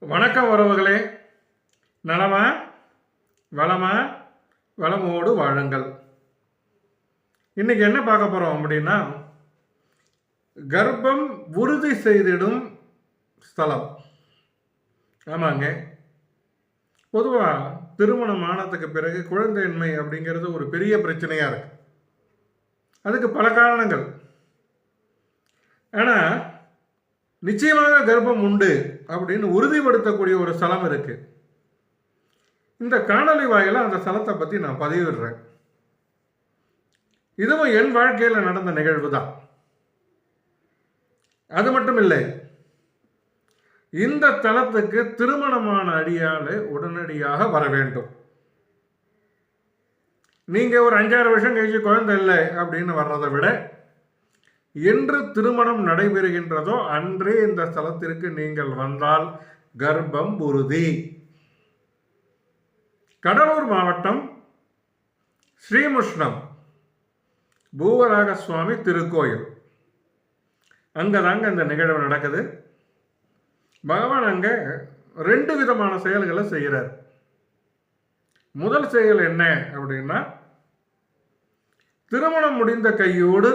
வணக்கம் உறவுகளே. நலமா வளமா வளமோடு வாழுங்கள். இன்னைக்கு என்ன பார்க்க போறோம் அப்படின்னா, கர்ப்பம் உறுதி செய்திடும் ஸ்தலம். ஆமாங்க, பொதுவாக திருமணம் ஆனதுக்கு பிறகு குழந்தையின்மை அப்படிங்கிறது ஒரு பெரிய பிரச்சனையாக இருக்கு. அதுக்கு பல காரணங்கள். ஆனால் நிச்சயமாக கர்ப்பம் உண்டு அப்படின்னு உறுதிப்படுத்தக்கூடிய ஒரு ஸ்தலம் இருக்கு. இந்த காணொலி வாயில அந்த ஸ்தலத்தை பற்றி நான் பதிவிடுறேன். இதுவும் என் வாழ்க்கையில் நடந்த நிகழ்வு தான். அது மட்டும் இல்லை, இந்த தலத்துக்கு திருமணமான அடியாளு உடனடியாக வர வேண்டும். நீங்க ஒரு 5-6 வருஷம் கழிச்சு குழந்தை இல்லை அப்படின்னு வர்றதை விட, என்று திருமணம் நடைபெறுகின்றதோ அன்றே இந்த ஸ்தலத்திற்கு நீங்கள் வந்தால் கர்ப்பம் உறுதி. கடலூர் மாவட்டம் ஸ்ரீமுஷ்ணம் பூவராக சுவாமி திருக்கோயில், அங்கதாங்க இந்த நிகழ்வு நடக்குது. பகவான் அங்க 2 விதமான செயல்களை செய்கிறார். முதல் செயல் என்ன அப்படின்னா, திருமணம் முடிந்த கையோடு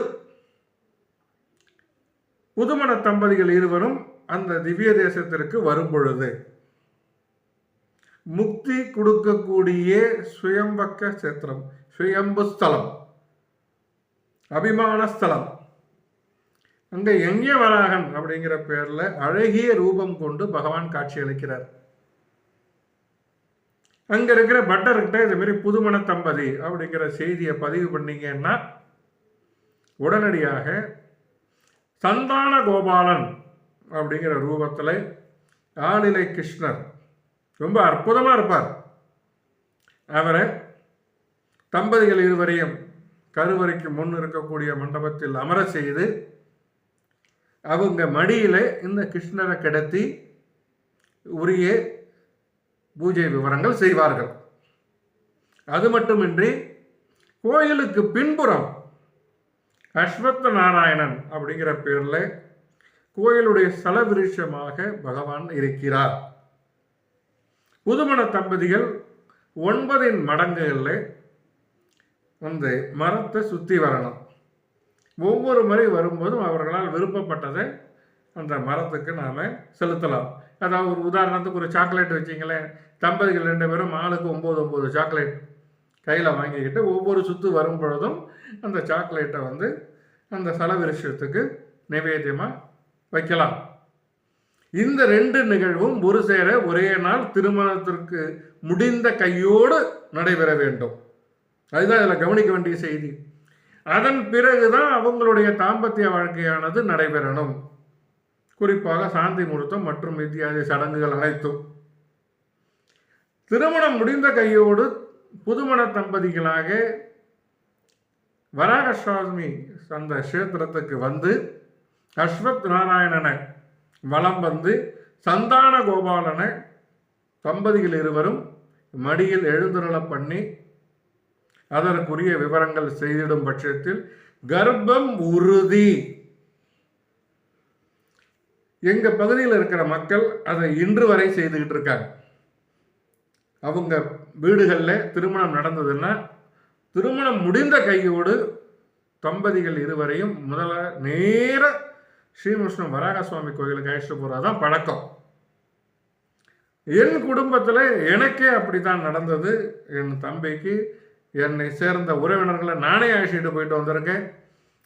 புதுமண தம்பதிகள் இருவரும் அந்த திவ்ய தேசத்திற்கு வரும் பொழுது முக்தி கொடுக்கக்கூடிய சுயம்பக்க சேத்திரம், சுயம்பு ஸ்தலம், அபிமான ஸ்தலம், அங்க யஞ்ஞ வராகன் அப்படிங்கிற பேர்ல அழகிய ரூபம் கொண்டு பகவான் காட்சி அளிக்கிறார். அங்க இருக்கிற பட்டர்கிட்ட இது மாதிரி புதுமண தம்பதி அப்படிங்கிற செய்தியை பதிவு பண்ணீங்கன்னா உடனடியாக சந்தான கோபாலன் அப்படிங்கிற ரூபத்தில் ஆளிலை கிருஷ்ணர் ரொம்ப அற்புதமாக இருப்பார். அவரை தம்பதிகள் இருவரையும் கருவறைக்கு முன் இருக்கக்கூடிய மண்டபத்தில் அமர செய்து அவங்க மடியில இந்த கிருஷ்ணரை கிடத்தி உரிய பூஜை விவரங்கள் செய்வார்கள். அது மட்டுமின்றி கோயிலுக்கு பின்புறம் அஸ்வத்த நாராயணன் அப்படிங்கிற பேர்ல கோயிலுடைய ஸ்தலவிருஷமாக பகவான் இருக்கிறார். புதுமண தம்பதிகள் 9 மடங்குகளில் அந்த மரத்தை சுற்றி வரணும். ஒவ்வொரு முறை வரும்போதும் அவர்களால் விருப்பப்பட்டதை அந்த மரத்துக்கு நாம் செலுத்தலாம். அதாவது ஒரு உதாரணத்துக்கு ஒரு சாக்லேட் வச்சிங்களேன், தம்பதிகள் 2 பேரும் ஆளுக்கு 9 சாக்லேட் கையில் வாங்கிக்கிட்டு ஒவ்வொரு சுற்று வரும் பொழுதும் அந்த சாக்லேட்டை அந்த ஸ்தலவிருஷத்துக்கு நைவேத்தியமாக வைக்கலாம். இந்த 2 நிகழ்வும் ஒரு சேர ஒரே நாள் திருமணத்திற்கு முடிந்த கையோடு நடைபெற வேண்டும். அதுதான் இதில் கவனிக்க வேண்டிய செய்தி. அதன் பிறகுதான் அவங்களுடைய தாம்பத்திய வாழ்க்கையானது நடைபெறணும். குறிப்பாக சாந்தி முகூர்த்தம் மற்றும் இத்தியாதி சடங்குகள் அனைத்தும். திருமணம் முடிந்த கையோடு புதுமண தம்பதிகளாக வராக சுவாமி அந்த கஷேத்திரத்துக்கு வந்து அஸ்வத் நாராயணனை வலம் வந்து சந்தான கோபாலனை தம்பதிகள் இருவரும் மடியில் எழுந்துருள பண்ணி அதற்குரிய விவரங்கள் செய்திடும் பட்சத்தில் கர்ப்பம் உறுதி. எங்க பகுதியில் இருக்கிற மக்கள் அதை இன்று வரை செய்துகிட்டு இருக்காங்க. அவங்க வீடுகளில் திருமணம் நடந்ததுன்னா திருமணம் முடிந்த கையோடு தம்பதிகள் இருவரையும் முதல்ல நேர ஸ்ரீமுஷ்ணம் வராக சுவாமி கோயிலுக்கு அழைச்சிட்டு போறதுதான் பழக்கம். என் குடும்பத்தில் எனக்கே அப்படித்தான் நடந்தது. என் தம்பிக்கு என்னை சேர்ந்த உறவினர்களை நானே அழைச்சிட்டு போயிட்டு வந்திருக்கேன்.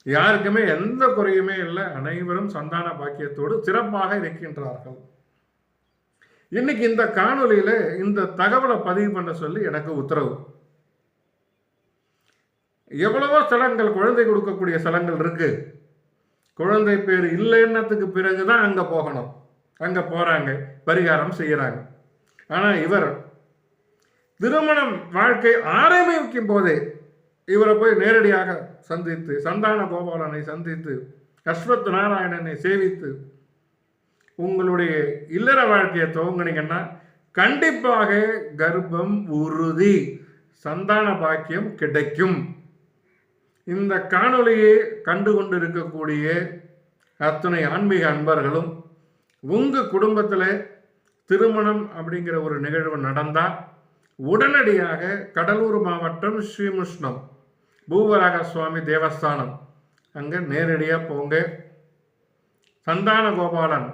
யாருக்குமே எந்த குறையுமே இல்லை. அனைவரும் சந்தான பாக்கியத்தோடு சிறப்பாக இருக்கின்றார்கள். இன்னைக்கு இந்த காணொலியில இந்த தகவலை பதிவு பண்ண சொல்லி எனக்கு உத்தரவு. எவ்வளவோ ஸ்தலங்கள், குழந்தை கொடுக்கக்கூடிய ஸ்தலங்கள் இருக்கு. குழந்தை பேர் இல்லைன்னதுக்கு பிறகுதான் அங்க போகணும். அங்க போறாங்க, பரிகாரம் செய்யறாங்க. ஆனா இவர் திருமணம் வாழ்க்கை ஆரம்பிக்கும் போதே இவரை போய் நேரடியாக சந்தித்து சந்தான கோபாலனை சந்தித்து அஸ்வத் நாராயணனை சேவித்து உங்களுடைய இல்லற வாழ்க்கையை துவங்கினீங்கன்னா கண்டிப்பாக கர்ப்பம் உறுதி, சந்தான பாக்கியம் கிடைக்கும். இந்த காணொலியை கண்டு கொண்டு இருக்கக்கூடிய அத்தனை ஆன்மீக அன்பர்களும் உங்கள் குடும்பத்தில் திருமணம் அப்படிங்கிற ஒரு நிகழ்வு நடந்தால் உடனடியாக கடலூர் மாவட்டம் ஸ்ரீமுஷ்ணம் பூவராக சுவாமி தேவஸ்தானம் அங்கே நேரடியாக போங்க. சந்தான கோபாலன்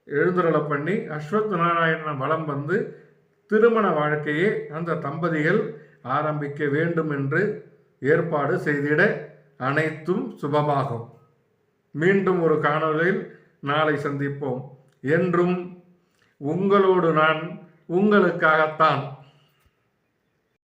எழுந்துருளை பண்ணி அஸ்வத் நாராயணன் வலம் வந்து திருமண வாழ்க்கையை அந்த தம்பதிகள் ஆரம்பிக்க வேண்டும் என்று ஏற்பாடு செய்திட அனைத்தும் சுபமாகும். மீண்டும் ஒரு காணொலியில் நாளை சந்திப்போம். என்றும் உங்களோடு நான், உங்களுக்காகத்தான்.